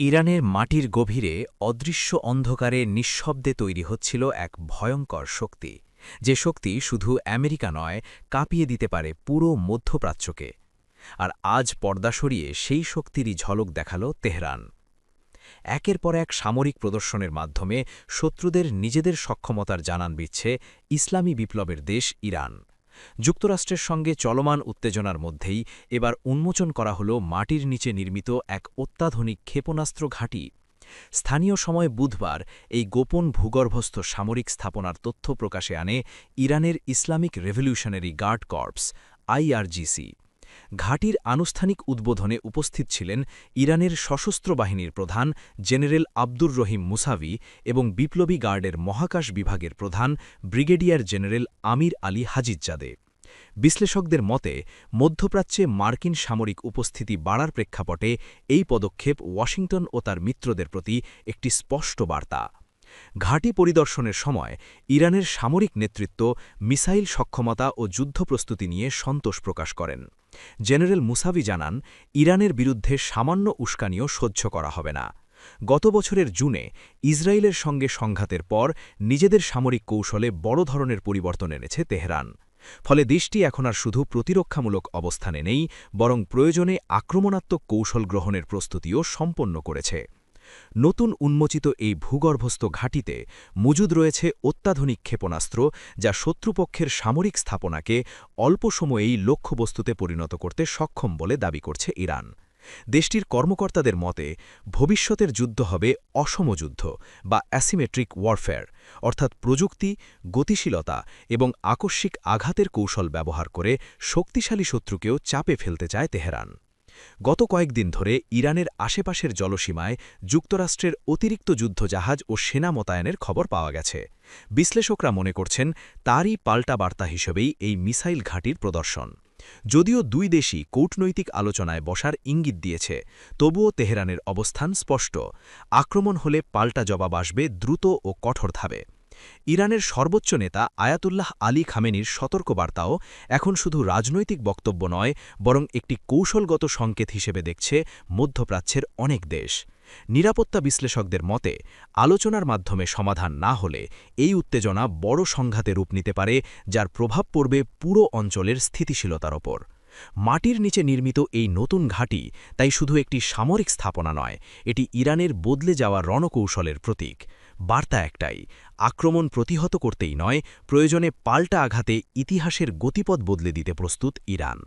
ইরানের মাটির গভীরে অদৃশ্য অন্ধকারে নিঃশব্দে তৈরি হচ্ছিল এক ভয়ঙ্কর শক্তি, যে শক্তি শুধু আমেরিকা নয়, কাঁপিয়ে দিতে পারে পুরো মধ্যপ্রাচ্যকে। আর আজ পর্দা সরিয়ে সেই শক্তিরই ঝলক দেখাল তেহরান। একের পর এক সামরিক প্রদর্শনের মাধ্যমে শত্রুদের নিজেদের সক্ষমতার জানান দিচ্ছে ইসলামী বিপ্লবের দেশ ইরান। যুক্তরাষ্ট্রের সঙ্গে চলমান উত্তেজনার মধ্যেই এবার উন্মোচন করা হল মাটির নিচে নির্মিত এক অত্যাধুনিক ক্ষেপণাস্ত্র ঘাঁটি। স্থানীয় সময় বুধবার এই গোপন ভূগর্ভস্থ সামরিক স্থাপনার তথ্য প্রকাশে আনে ইরানের Islamic revolutionary guard corps IRGC। ঘাঁটির আনুষ্ঠানিক উদ্বোধনে উপস্থিত ছিলেন ইরানের সশস্ত্র বাহিনীর প্রধান জেনারেল আব্দুর রহিম মুসাভি এবং বিপ্লবী গার্ডের মহাকাশ বিভাগের প্রধান ব্রিগেডিয়ার জেনারেল আমির আলী হাজিজ্জাদে। বিশ্লেষকদের মতে, মধ্যপ্রাচ্যে মার্কিন সামরিক উপস্থিতি বাড়ার প্রেক্ষাপটে এই পদক্ষেপ ওয়াশিংটন ও তার মিত্রদের প্রতি একটি স্পষ্ট বার্তা। ঘাঁটি পরিদর্শনের সময় ইরানের সামরিক নেতৃত্ব মিসাইল সক্ষমতা ও যুদ্ধ প্রস্তুতি নিয়ে সন্তোষ প্রকাশ করেন। জেনারেল মুসাভি জানান, ইরানের বিরুদ্ধে সামান্য উস্কানিও সহ্য করা হবে না। গত বছরের জুনে ইসরায়েলের সঙ্গে সংঘাতের পর নিজেদের সামরিক কৌশলে বড় ধরনের পরিবর্তন এনেছে তেহরান। ফলে দেশটি এখন আর শুধু প্রতিরক্ষামূলক অবস্থানে নেই, বরং প্রয়োজনে আক্রমণাত্মক কৌশল গ্রহণের প্রস্তুতিও সম্পন্ন করেছে। নতুন উন্মোচিত এই ভূগর্ভস্থ ঘাঁটিতে মজুদ রয়েছে অত্যাধুনিক ক্ষেপণাস্ত্র, যা শত্রুপক্ষের সামরিক স্থাপনাকে অল্প সময়েই লক্ষ্যবস্তুতে পরিণত করতে সক্ষম বলে দাবি করছে ইরান। দেশটির কর্মকর্তাদের মতে, ভবিষ্যতের যুদ্ধ হবে অসম যুদ্ধ বা অ্যাসিমেট্রিক ওয়ারফেয়ার, অর্থাৎ প্রযুক্তি, গতিশীলতা এবং আকস্মিক আঘাতের কৌশল ব্যবহার করে শক্তিশালী শত্রুকেও চাপে ফেলতে চায় তেহরান। গত কয়েকদিন ধরে ইরানের আশেপাশের জলসীমায় যুক্তরাষ্ট্রের অতিরিক্ত যুদ্ধজাহাজ ও সেনা মোতায়েনের খবর পাওয়া গেছে। বিশ্লেষকরা মনে করছেন, তারই পাল্টা বার্তা হিসেবেই এই মিসাইল ঘাঁটির প্রদর্শন। যদিও দুই দেশই কূটনৈতিক আলোচনায় বসার ইঙ্গিত দিয়েছে, তবুও তেহরানের অবস্থান স্পষ্ট। আক্রমণ হলে পাল্টা জবাব আসবে দ্রুত ও কঠোরভাবে। ইরানের সর্বোচ্চ নেতা আয়াতুল্লাহ আলী খামেনির সতর্কবার্তাও এখন শুধু রাজনৈতিক বক্তব্য নয়, বরং একটি কৌশলগত সংকেত হিসেবে দেখছে মধ্যপ্রাচ্যের অনেক দেশ। নিরাপত্তা বিশ্লেষকদের মতে, আলোচনার মাধ্যমে সমাধান না হলে এই উত্তেজনা বড় সংঘাতে রূপ নিতে পারে, যার প্রভাব পড়বে পুরো অঞ্চলের স্থিতিশীলতার ওপর। মাটির নিচে নির্মিত এই নতুন ঘাঁটি তাই শুধু একটি সামরিক স্থাপনা নয়, এটি ইরানের বদলে যাওয়া রণকৌশলের প্রতীক। বার্তা একটাই, আক্রমণ প্রতিহত করতেই নয়, প্রয়োজনে পাল্টা আঘাতে ইতিহাসের গতিপথ বদলে দিতে প্রস্তুত ইরান।